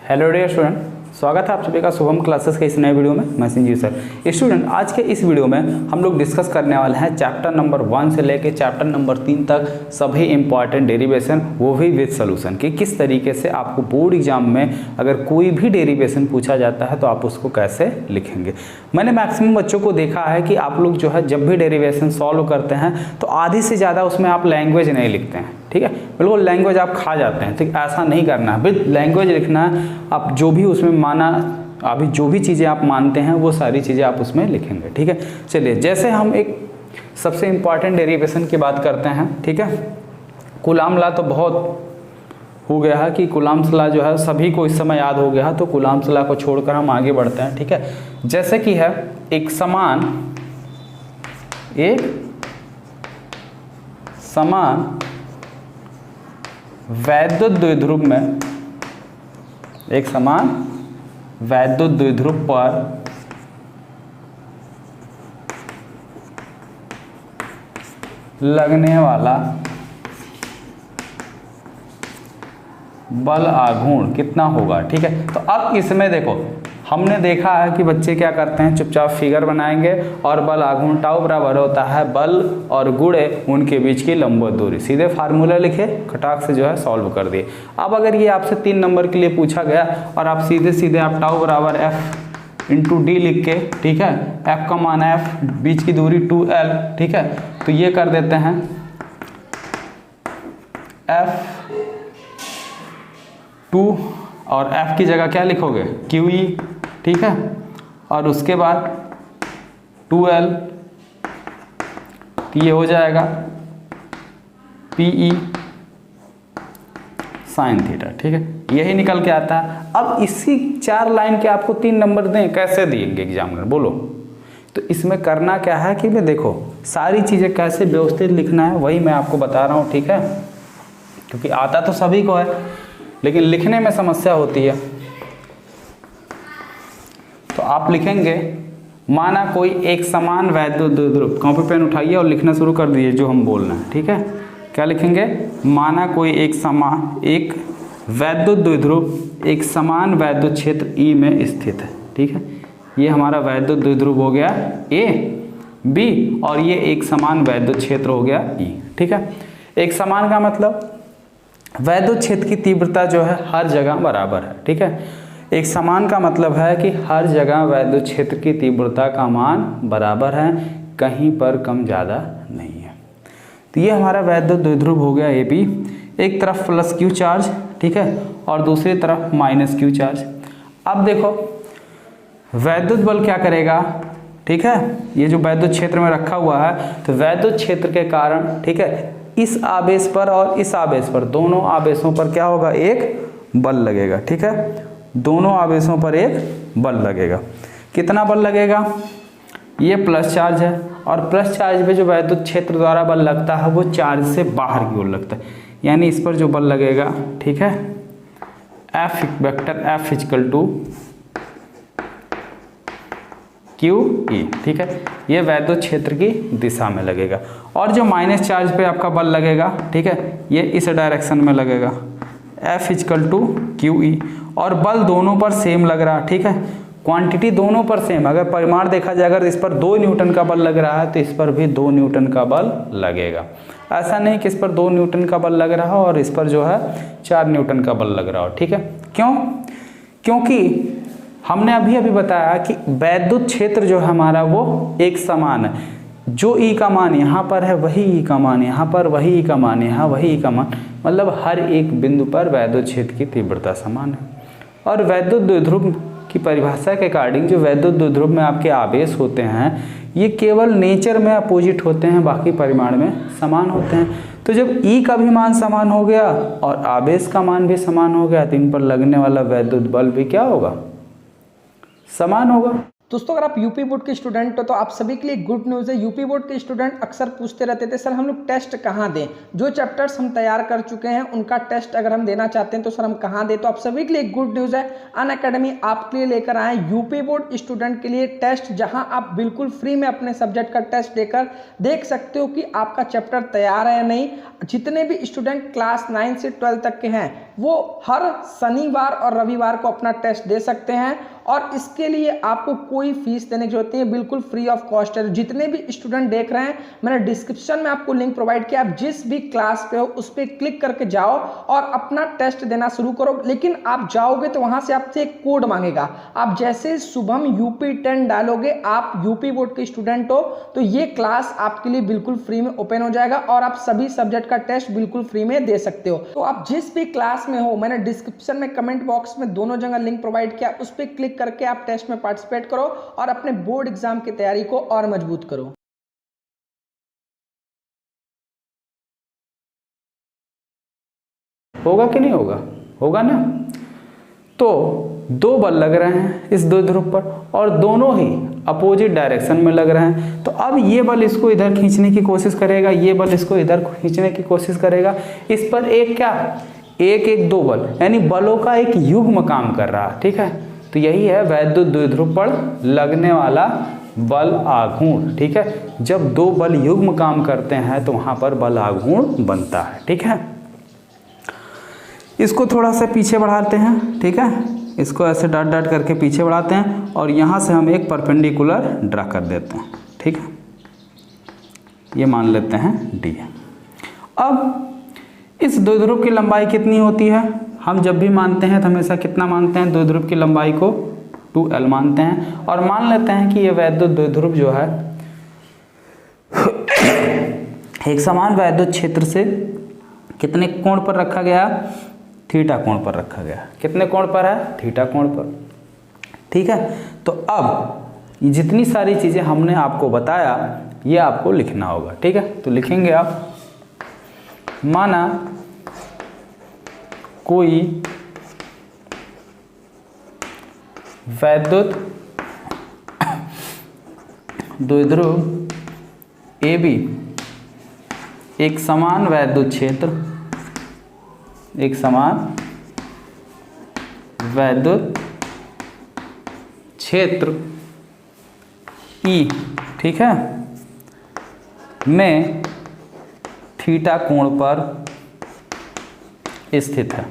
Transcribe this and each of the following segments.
Hello dear student, स्वागत है आप सभी का शुभम क्लासेस के इस नए वीडियो में। मैं संजीव सर। स्टूडेंट, आज के इस वीडियो में हम लोग डिस्कस करने वाले हैं चैप्टर नंबर 1 से लेकर चैप्टर नंबर 3 तक सभी इंपॉर्टेंट डेरिवेशन, वो भी विद सॉल्यूशन कि किस तरीके से आपको बोर्ड एग्जाम में अगर कोई भी डेरिवेशन पूछा जाता है तो आप उसको कैसे लिखेंगे। मैंने मैक्सिमम बच्चों को देखा है कि आप लोग जो है जब भी डेरिवेशन सॉल्व करते हैं तो आधी से ज़्यादा उसमें आप लैंग्वेज नहीं लिखते हैं। ठीक है, बिल्कुल लैंग्वेज आप खा जाते हैं। ठीक, ऐसा नहीं करना है, विद लैंग्वेज लिखना है। आप जो भी उसमें माना, अभी जो भी चीज़ें आप मानते हैं वो सारी चीज़ें आप उसमें लिखेंगे। ठीक है, चलिए जैसे हम एक सबसे इम्पॉर्टेंट डेरिवेशन की बात करते हैं। ठीक है, कूलाम लॉ तो बहुत हो गया है कि कूलाम्स लॉ जो है सभी को इस समय याद हो गया है, तो कूलाम्स लॉ को छोड़कर हम आगे बढ़ते हैं। ठीक है, जैसे कि है एक समान वैद्युत द्विध्रुव में, एक समान वैद्युत द्विध्रुव पर लगने वाला बल आघूर्ण कितना होगा। ठीक है, तो अब इसमें देखो हमने देखा है कि बच्चे क्या करते हैं, चुपचाप फिगर बनाएंगे और बल आघूर्ण टाउ बराबर होता है बल और गुणे उनके बीच की लंबवत दूरी। सीधे फार्मूला लिखे, खटाक से जो है सॉल्व कर दिए। अब अगर ये आपसे 3 नंबर के लिए पूछा गया और आप सीधे सीधे आप टाउ बराबर एफ इंटू डी लिख के, ठीक है, एफ का मान एफ, बीच की दूरी 2l, ठीक है, तो ये कर देते हैं F2 और F की जगह क्या लिखोगे, QE। ठीक है, और उसके बाद 2l, तो ये हो जाएगा PE साइन थीटा। ठीक है, यही निकल के आता है। अब इसी 4 लाइन के आपको 3 नंबर दें, कैसे देंगे एग्जामिनर, बोलो। तो इसमें करना क्या है कि मैं देखो सारी चीज़ें कैसे व्यवस्थित लिखना है वही मैं आपको बता रहा हूँ। ठीक है, क्योंकि आता तो सभी को है लेकिन लिखने में समस्या होती है। तो आप लिखेंगे, माना कोई एक समान वैद्युत द्विध्रुव, कॉपी पेन उठाइए और लिखना शुरू कर दीजिए जो हम बोल रहे हैं। ठीक है, क्या लिखेंगे, माना कोई एक वैद्युत द्विध्रुव एक समान वैद्युत क्षेत्र E में स्थित है। ठीक है, ये हमारा वैद्युत द्विध्रुव हो गया A, B और ये एक समान वैद्युत क्षेत्र हो गया E। ठीक है, एक समान का मतलब वैद्युत क्षेत्र की तीव्रता जो है हर जगह बराबर है। ठीक है, एक समान का मतलब है कि हर जगह वैद्युत क्षेत्र की तीव्रता का मान बराबर है, कहीं पर कम ज़्यादा नहीं है। तो ये हमारा वैद्युत द्विध्रुव हो गया AB, एक तरफ प्लस Q चार्ज, ठीक है, और दूसरी तरफ माइनस Q चार्ज। अब देखो वैद्युत बल क्या करेगा। ठीक है, ये जो वैद्युत क्षेत्र में रखा हुआ है, तो वैद्युत क्षेत्र के कारण, ठीक है, इस आवेश पर और इस आवेश पर, दोनों आवेशों पर क्या होगा, एक बल लगेगा। ठीक है, दोनों आवेशों पर एक बल लगेगा। कितना बल लगेगा, ये प्लस चार्ज है और प्लस चार्ज पे जो वैद्युत क्षेत्र द्वारा बल लगता है वो चार्ज से बाहर की ओर लगता है, यानी इस पर जो बल लगेगा, ठीक है, F vector F equal to QE। ठीक है, ये वैद्युत क्षेत्र की दिशा में लगेगा और जो माइनस चार्ज पे आपका बल लगेगा, ठीक है, ये इस डायरेक्शन में लगेगा, F इक्वल टू QE। और बल दोनों पर सेम लग रहा। ठीक है, क्वांटिटी दोनों पर सेम, अगर परिमाण देखा जाए, अगर इस पर 2 न्यूटन का बल लग रहा है तो इस पर भी 2 न्यूटन का बल लगेगा। ऐसा नहीं कि इस पर 2 न्यूटन का बल लग रहा हो और इस पर जो है 4 न्यूटन का बल लग रहा हो। ठीक है, क्यों, क्योंकि हमने अभी बताया कि वैद्युत क्षेत्र जो है हमारा वो एक समान है। जो E का मान यहाँ पर है वही E का मान यहाँ पर, वही E का मान यहाँ, वही E का मान, मतलब हर एक बिंदु पर वैद्युत क्षेत्र की तीव्रता समान है। और वैद्युत द्विध्रुव की परिभाषा के अकॉर्डिंग जो वैद्युत द्विध्रुव में आपके आवेश होते हैं ये केवल नेचर में अपोजिट होते हैं, बाकी परिमाण में समान होते हैं। तो जब E का भी मान समान हो गया और आवेश का मान भी समान हो गया तो इन पर लगने वाला वैद्युत बल भी क्या होगा, समान होगा। दोस्तों अगर आप यूपी बोर्ड के स्टूडेंट हो तो आप सभी के लिए गुड न्यूज़ है। यूपी बोर्ड के स्टूडेंट अक्सर पूछते रहते थे सर हम लोग टेस्ट कहाँ दें, जो चैप्टर्स हम तैयार कर चुके हैं उनका टेस्ट अगर हम देना चाहते हैं तो सर हम कहाँ दें। तो आप सभी के लिए गुड न्यूज़ है, अनअकैडमी आपके लिए लेकर आए यूपी बोर्ड स्टूडेंट के लिए टेस्ट, जहां आप बिल्कुल फ्री में अपने सब्जेक्ट का टेस्ट देकर देख सकते हो कि आपका चैप्टर तैयार है या नहीं। जितने भी स्टूडेंट क्लास 9 से 12 तक के हैं वो हर शनिवार और रविवार को अपना टेस्ट दे सकते हैं और इसके लिए आपको कोई फीस देने की जरूरत नहीं है, बिल्कुल फ्री ऑफ कॉस्ट है। जितने भी स्टूडेंट देख रहे हैं मैंने डिस्क्रिप्शन में आपको लिंक प्रोवाइड किया, आप जिस भी क्लास पे हो उस पर क्लिक करके जाओ और अपना टेस्ट देना शुरू करो। लेकिन आप जाओगे तो वहां से आपसे एक कोड मांगेगा, आप जैसे शुभम UP10 डालोगे, आप यूपी बोर्ड के स्टूडेंट हो तो ये क्लास आपके लिए बिल्कुल फ्री में ओपन हो जाएगा और आप सभी सब्जेक्ट का टेस्ट बिल्कुल फ्री में दे सकते हो। तो आप जिस भी क्लास में हो, मैंने डिस्क्रिप्शन में कमेंट बॉक्स में दोनों जगह लिंक प्रोवाइड किया, उस पर क्लिक करके आप टेस्ट में पार्टिसिपेट करो और अपने बोर्ड एग्जाम की तैयारी को और मजबूत करो। होगा कि नहीं होगा? होगा ना। तो दो बल लग रहे हैं इस द्विध्रुव पर और दोनों ही अपोजिट डायरेक्शन में लग रहे हैं। तो अब ये बल इसको इधर खींचने की कोशिश करेगा, ये बल इसको इधर खींचने की कोशिश करेगा। इस पर एक क्या, एक दो बल, यानी बलों का एक युग्म काम कर रहा है। ठीक है, तो यही है वैद्युत द्विध्रुव पर लगने वाला बल आघूर्ण। ठीक है, जब दो बल युग्म काम करते हैं तो वहां पर बल आघूर्ण बनता है। ठीक है, इसको थोड़ा सा पीछे बढ़ाते हैं। ठीक है, इसको ऐसे डाट डाट करके पीछे बढ़ाते हैं और यहाँ से हम एक परपेंडिकुलर ड्रा कर देते हैं। ठीक है, ये मान लेते हैं D। अब इस द्विध्रुव की लंबाई कितनी होती है? हम जब भी मानते हैं तो हमेशा कितना मानते हैं? द्विध्रुव की लंबाई को 2L मानते हैं और मान लेते हैं कि ये वैद्युत द्विध्रुव जो है एक समान वैद्युत क्षेत्र से कितने कोण पर रखा गया? थीटा कोण पर रखा गया। कितने कोण पर है? थीटा कोण पर। ठीक है, तो अब जितनी सारी चीजें हमने आपको बताया ये आपको लिखना होगा। ठीक है, तो लिखेंगे आप, माना कोई वैद्युत द्विध्रुव AB एक समान वैद्युत क्षेत्र, एक समान वैद्युत क्षेत्र E, ठीक है, में थीटा कोण पर स्थित है।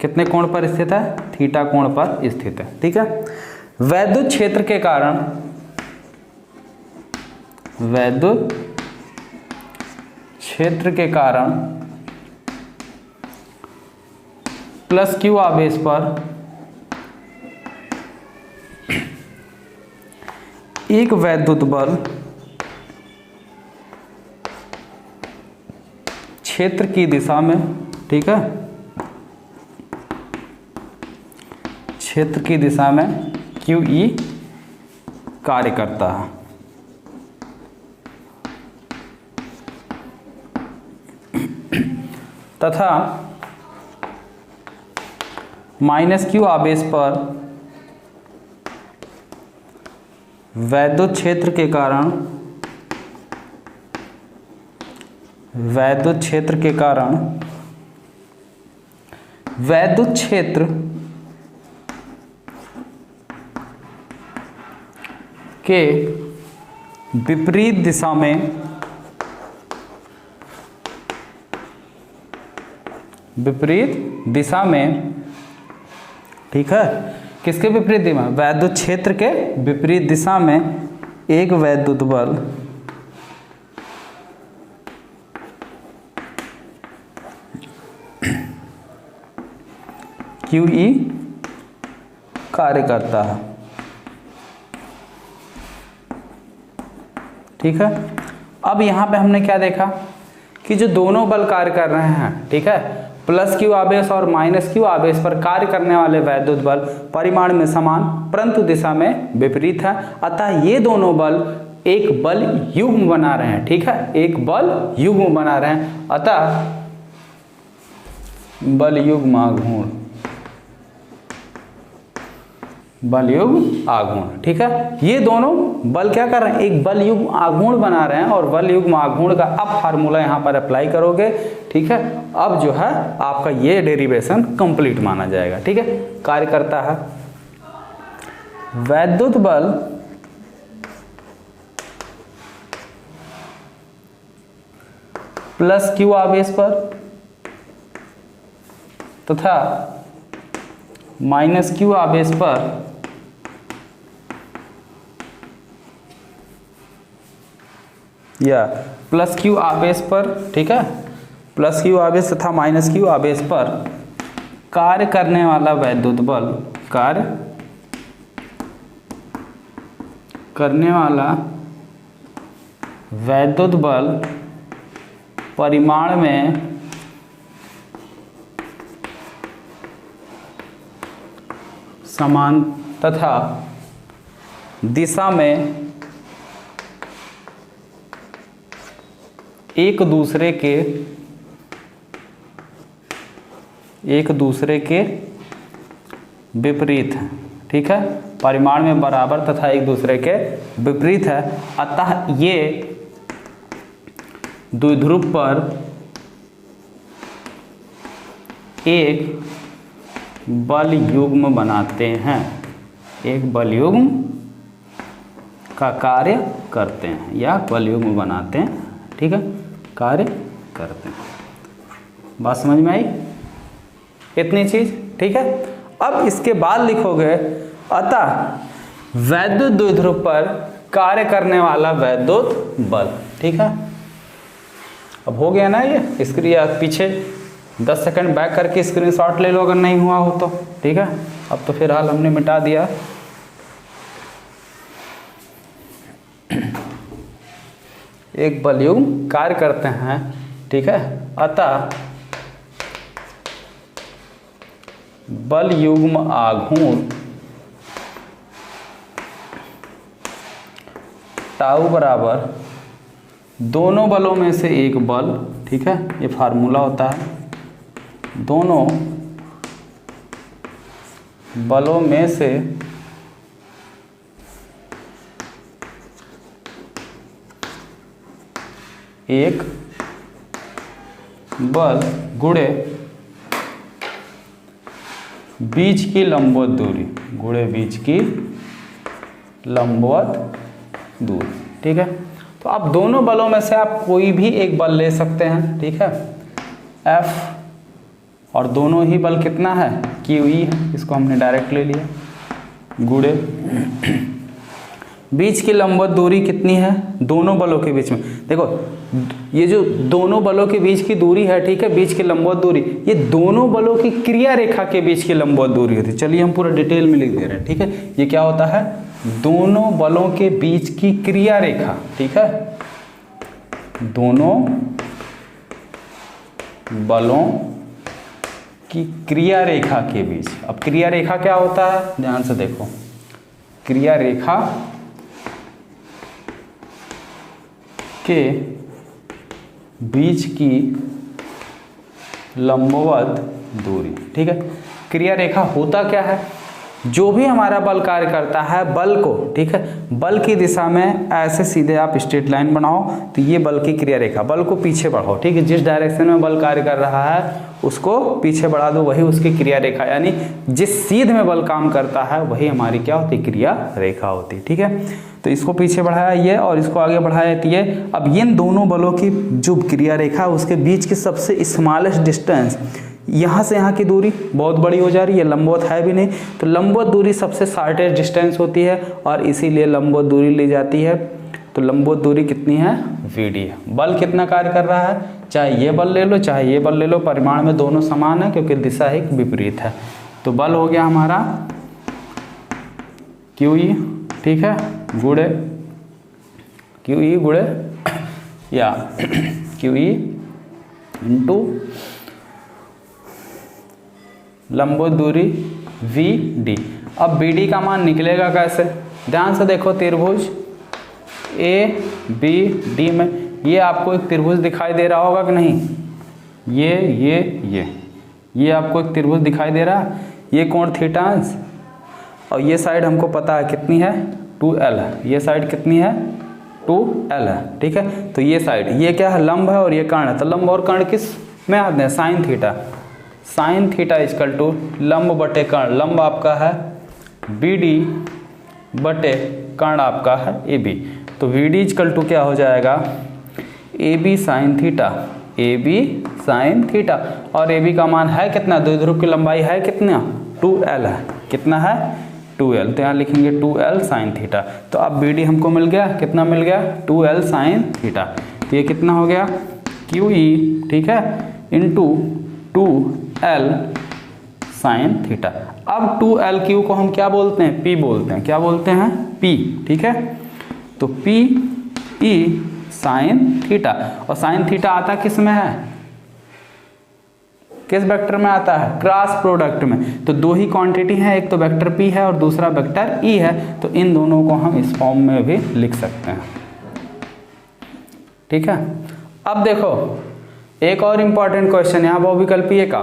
कितने कोण पर स्थित है? थीटा कोण पर स्थित है। ठीक है, वैद्युत क्षेत्र के कारण, वैद्युत क्षेत्र के कारण प्लस Q आवेश पर एक वैद्युत बल क्षेत्र की दिशा में, ठीक है, क्षेत्र की दिशा में QE कार्य करता है। तथा माइनस Q आवेश पर वैद्युत क्षेत्र के कारण, वैद्युत क्षेत्र के कारण वैद्युत क्षेत्र के विपरीत दिशा में, विपरीत दिशा में, ठीक है, किसके विपरीत दिशा में? वैद्युत क्षेत्र के विपरीत दिशा में एक वैद्युत बल QE कार्य करता है। ठीक है, अब यहां पे हमने क्या देखा कि जो दोनों बल कार्य कर रहे हैं, ठीक है, प्लस Q आवेश और माइनस Q आवेश पर कार्य करने वाले वैद्युत बल परिमाण में समान परंतु दिशा में विपरीत है। अतः ये दोनों बल एक बल युग्म बना रहे हैं। ठीक है, एक बल युग्म बना रहे हैं, अतः बल युग्म आघूर्ण, बल युग्म आघूर्ण। ठीक है, ये दोनों बल क्या कर रहे हैं? एक बल युग्म आघूर्ण बना रहे हैं और बल युग्म आघूर्ण का अब फार्मूला यहां पर अप्लाई करोगे। ठीक है, अब जो है आपका ये डेरिवेशन कंप्लीट माना जाएगा। ठीक है, कार्य करता है वैद्युत बल प्लस Q आवेश पर तथा माइनस क्यू आवेश पर या प्लस क्यू आवेश पर, ठीक है, प्लस क्यू आवेश तथा माइनस क्यू आवेश पर कार्य करने वाला वैद्युत बल, कार्य करने वाला वैद्युत बल परिमाण में समान तथा दिशा में एक दूसरे के विपरीत है, ठीक है, परिमाण में बराबर तथा एक दूसरे के विपरीत है। अतः ये द्विध्रुव पर एक बल युग्म बनाते हैं, एक बल युग्म का कार्य करते हैं या बल युग्म बनाते हैं, ठीक है, कार्य करते हैं। बात समझ में आई? इतनी चीज, ठीक है। अब इसके बाद लिखोगे अतः वैद्युत द्विध्रुव पर कार्य करने वाला वैद्युत बल, ठीक है। अब हो गया ना ये, इसके पीछे 10 सेकंड बैक करके स्क्रीनशॉट ले लो अगर नहीं हुआ हो तो, ठीक है। अब तो फिलहाल हमने मिटा दिया। एक बल युग्म कार्य करते हैं, ठीक है, अतः बल युग्म आघूर्ण टाउ बराबर दोनों बलों में से एक बल, ठीक है, ये फार्मूला होता है, दोनों बलों में से एक बल गुणे बीच की लंबवत दूरी, गुणे बीच की लंबवत दूरी, ठीक है। तो आप दोनों बलों में से आप कोई भी एक बल ले सकते हैं, ठीक है, F, और दोनों ही बल कितना है, QE है, इसको हमने डायरेक्ट ले लिया, गुणे बीच की लंबवत दूरी कितनी है, दोनों बलों के बीच में। देखो ये जो दोनों बलों के बीच की दूरी है, ठीक है, बीच की लंबवत दूरी, ये दोनों बलों की क्रिया रेखा के बीच की लंबवत दूरी होती है। चलिए हम पूरा डिटेल में लिख दे रहे हैं, ठीक है। ये क्या होता है, दोनों बलों के बीच की क्रिया रेखा, ठीक है, दोनों बलों की क्रिया रेखा के बीच। अब क्रिया रेखा क्या होता है, ध्यान से देखो, क्रिया रेखा के बीच की लंबवत दूरी, ठीक है। क्रिया रेखा होता क्या है, जो भी हमारा बल कार्य करता है, बल को, ठीक है, बल की दिशा में ऐसे सीधे आप स्ट्रेट लाइन बनाओ तो ये बल की क्रिया रेखा, बल को पीछे बढ़ाओ, ठीक है, जिस डायरेक्शन में बल कार्य कर रहा है उसको पीछे बढ़ा दो, वही उसकी क्रिया रेखा, यानी जिस सीध में बल काम करता है वही हमारी क्या होती है, क्रिया रेखा होती है, ठीक है। तो इसको पीछे बढ़ाया ये और इसको आगे बढ़ाया ये। अब इन दोनों बलों की जो क्रिया रेखा उसके बीच की सबसे स्मॉलेस्ट डिस्टेंस, यहाँ से यहाँ की दूरी बहुत बड़ी हो जा रही है, लंबवत है भी नहीं, तो लंबवत दूरी सबसे शॉर्टेस्ट डिस्टेंस होती है और इसीलिए लंबवत दूरी ली जाती है। तो लंबवत दूरी कितनी है, VD है। बल कितना कार्य कर रहा है, चाहे ये बल ले लो चाहे ये बल ले लो, परिमाण में दोनों समान है क्योंकि दिशा एक विपरीत है। तो बल हो गया हमारा QE, ठीक है, गुणे QE गुणे या QE इंटू लंबवत दूरी VD। अब BD का मान निकलेगा कैसे, ध्यान से देखो, त्रिभुज ABD में ये आपको एक त्रिभुज दिखाई दे रहा होगा कि नहीं, ये आपको एक त्रिभुज दिखाई दे रहा है, ये कोण थीटांश और ये साइड हमको पता है कितनी है, 2L है, ये साइड कितनी है, 2L है, ठीक है। तो ये साइड, ये क्या है, लंब है और ये कर्ण है, तो लंब और कर्ण किस में आते हैं, sine theta, sine theta is equal to लंब बटे कर्ण, लंब आपका है BD बटे कर्ण आपका है AB। तो VD इजकल टू क्या हो जाएगा, AB sine theta A B sine theta, और ए बी का मान है कितना, द्विध्रुव की लंबाई है कितना, 2l है, कितना है 2l, तो यहाँ लिखेंगे 2l साइन थीटा। तो अब बी डी हमको मिल गया, कितना मिल गया 2l साइन थीटा, तो ये कितना हो गया क्यू ई, ठीक है, इंटू 2l साइन थीटा। अब 2l क्यू को हम क्या बोलते हैं, p बोलते हैं, क्या बोलते हैं p, ठीक है। तो p e साइन थीटा, और साइन थीटा आता किस में है, किस वेक्टर में आता है, क्रॉस प्रोडक्ट में। तो दो ही क्वांटिटी है, एक तो वेक्टर p है और दूसरा वेक्टर e है, तो इन दोनों को हम इस फॉर्म में भी लिख सकते हैं, ठीक है। अब देखो एक और इंपॉर्टेंट क्वेश्चन यहाँ बहुविकल्पीय का।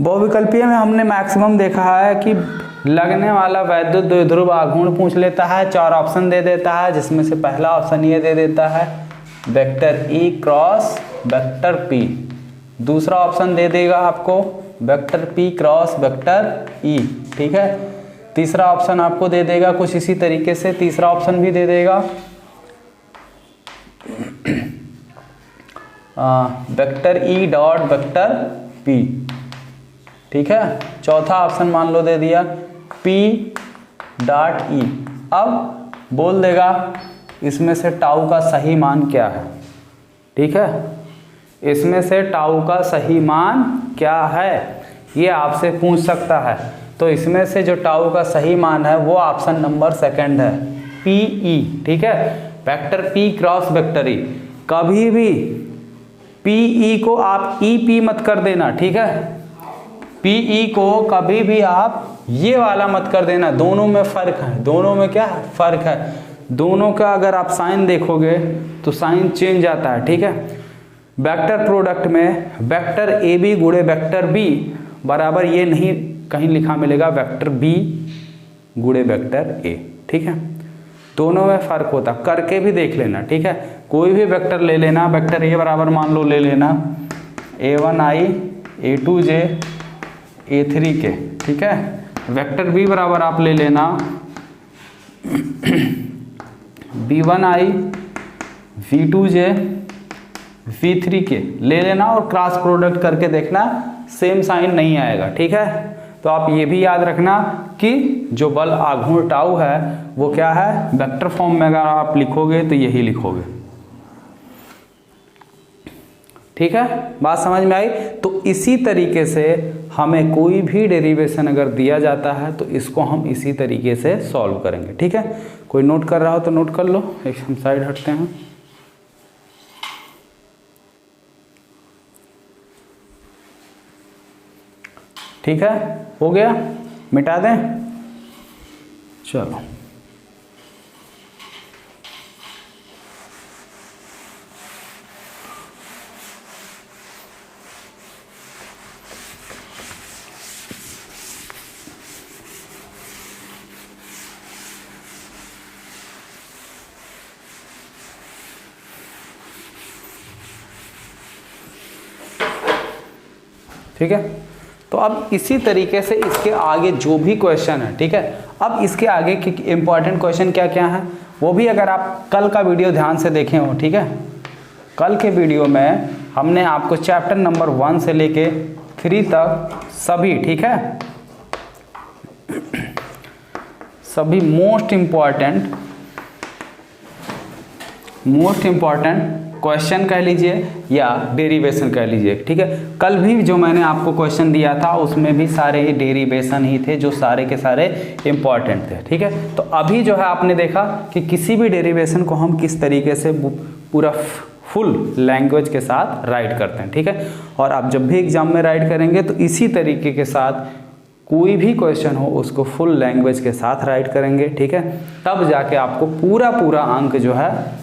बहुविकल्पीय में हमने मैक्सिमम देखा है कि लगने वाला वैद्युत द्विध्रुव आघूर्ण पूछ लेता है, 4 ऑप्शन दे देता है, जिसमें से पहला ऑप्शन ये दे देता है vector E cross vector P, दूसरा ऑप्शन दे देगा आपको vector P cross vector E, ठीक है। तीसरा ऑप्शन आपको दे देगा कुछ इसी तरीके से, तीसरा ऑप्शन भी दे देगा vector E dot vector P, ठीक है। चौथा ऑप्शन मान लो दे दिया P डॉट ई। अब बोल देगा इसमें से टाउ का सही मान क्या है, ठीक है, इसमें से टाउ का सही मान क्या है, ये आपसे पूछ सकता है। तो इसमें से जो टाउ का सही मान है वो ऑप्शन नंबर सेकंड है पी ई, ठीक है, vector P cross vector E. कभी भी पी ई को आप ई पी मत कर देना, ठीक है, पी ई को कभी भी आप ये वाला मत कर देना, दोनों में फर्क है, दोनों में क्या है फर्क है, दोनों का अगर आप साइन देखोगे तो साइन चेंज आता है, ठीक है। वेक्टर प्रोडक्ट में वेक्टर ए बी गुणे वेक्टर बी बराबर ये नहीं कहीं लिखा मिलेगा वेक्टर बी गुणे वेक्टर ए, ठीक है, दोनों में फर्क होता, करके भी देख लेना, ठीक है। कोई भी वेक्टर ले लेना, वेक्टर ए बराबर मान लो ले लेना a1i a2j a3k, ठीक है। वेक्टर बी बराबर आप ले लेना b1i v2j v3k ले लेना, और क्रॉस प्रोडक्ट करके देखना सेम साइन नहीं आएगा, ठीक है। तो आप ये भी याद रखना कि जो बल आघूर्ण टाउ है वो क्या है, वेक्टर फॉर्म में अगर आप लिखोगे तो यही लिखोगे, ठीक है, बात समझ में आई। तो इसी तरीके से हमें कोई भी डेरिवेशन अगर दिया जाता है तो इसको हम इसी तरीके से सॉल्व करेंगे, ठीक है। कोई नोट कर रहा हो तो नोट कर लो, एक हम साइड हटते हैं। ठीक है, हो गया, मिटा दें, चलो। ठीक है, तो अब इसी तरीके से इसके आगे जो भी क्वेश्चन है, ठीक है, अब इसके आगे के इंपॉर्टेंट क्वेश्चन क्या क्या है वो भी अगर आप कल का वीडियो ध्यान से देखे हो, ठीक है, कल के वीडियो में हमने आपको चैप्टर नंबर 1 से लेके 3 तक सभी, ठीक है, सभी मोस्ट इम्पॉर्टेंट क्वेश्चन कह लीजिए या डेरिवेशन कह लीजिए, ठीक है। कल भी जो मैंने आपको क्वेश्चन दिया था उसमें भी सारे डेरिवेशन ही थे जो सारे के सारे इम्पॉर्टेंट थे, ठीक है। तो अभी जो है आपने देखा कि किसी भी डेरिवेशन को हम किस तरीके से पूरा फुल लैंग्वेज के साथ राइट करते हैं, ठीक है। और आप जब भी एग्जाम में राइट करेंगे तो इसी तरीके के साथ कोई भी क्वेश्चन हो उसको फुल लैंग्वेज के साथ राइट करेंगे, ठीक है। तब जाके आपको पूरा अंक जो है,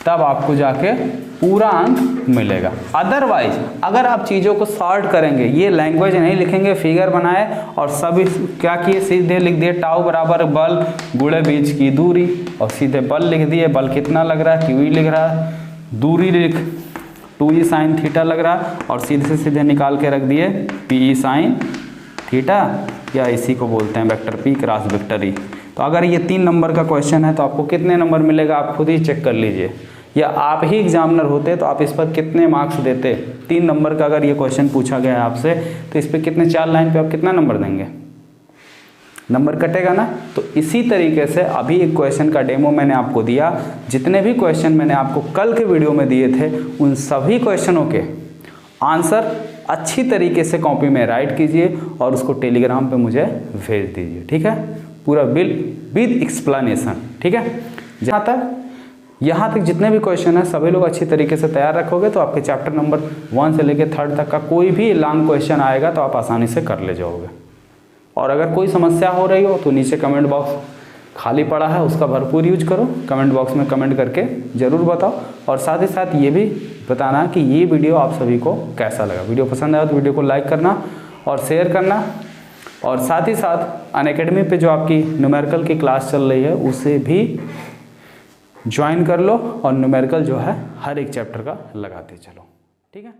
तब आपको जाके पूरा अंक मिलेगा। अदरवाइज अगर आप चीज़ों को सॉर्ट करेंगे, ये लैंग्वेज नहीं लिखेंगे, फिगर बनाए और सभी क्या किए, सीधे लिख दिए टाउ बराबर बल गुणे बीच की दूरी, और सीधे बल लिख दिए, बल कितना लग रहा है क्यू लिख रहा है, दूरी लिख 2e साइन थीटा लग रहा है, और सीधे से सीधे निकाल के रख दिए pe साइन थीटा, या इसी को बोलते हैं vector p cross vector e। तो अगर ये 3 नंबर का क्वेश्चन है तो आपको कितने नंबर मिलेगा आप खुद ही चेक कर लीजिए। या आप ही एग्जामिनर होते तो आप इस पर कितने मार्क्स देते? 3 नंबर का अगर ये क्वेश्चन पूछा गया है आपसे तो इस पर कितने 4 लाइन पे आप कितना नंबर देंगे? नंबर कटेगा ना। तो इसी तरीके से अभी एक क्वेश्चन का डेमो मैंने आपको दिया, जितने भी क्वेश्चन मैंने आपको कल के वीडियो में दिए थे उन सभी क्वेश्चनों के आंसर अच्छी तरीके से कॉपी में राइट कीजिए और उसको टेलीग्राम पे मुझे भेज दीजिए, ठीक है, पूरा बिल विद एक्सप्लेनेशन, ठीक है। यहाँ तक जितने भी क्वेश्चन हैं सभी लोग अच्छी तरीके से तैयार रखोगे तो आपके चैप्टर नंबर 1 से लेकर 3rd तक का कोई भी लॉन्ग क्वेश्चन आएगा तो आप आसानी से कर ले जाओगे। और अगर कोई समस्या हो रही हो तो नीचे कमेंट बॉक्स खाली पड़ा है, उसका भरपूर यूज करो, कमेंट बॉक्स में कमेंट करके ज़रूर बताओ। और साथ ही साथ ये भी बताना कि ये वीडियो आप सभी को कैसा लगा। वीडियो पसंद आया तो वीडियो को लाइक करना और शेयर करना। और साथ ही साथ अनअकैडमी पे जो आपकी न्यूमेरिकल की क्लास चल रही है उसे भी ज्वाइन कर लो और न्यूमेरिकल जो है हर एक चैप्टर का लगाते चलो, ठीक है।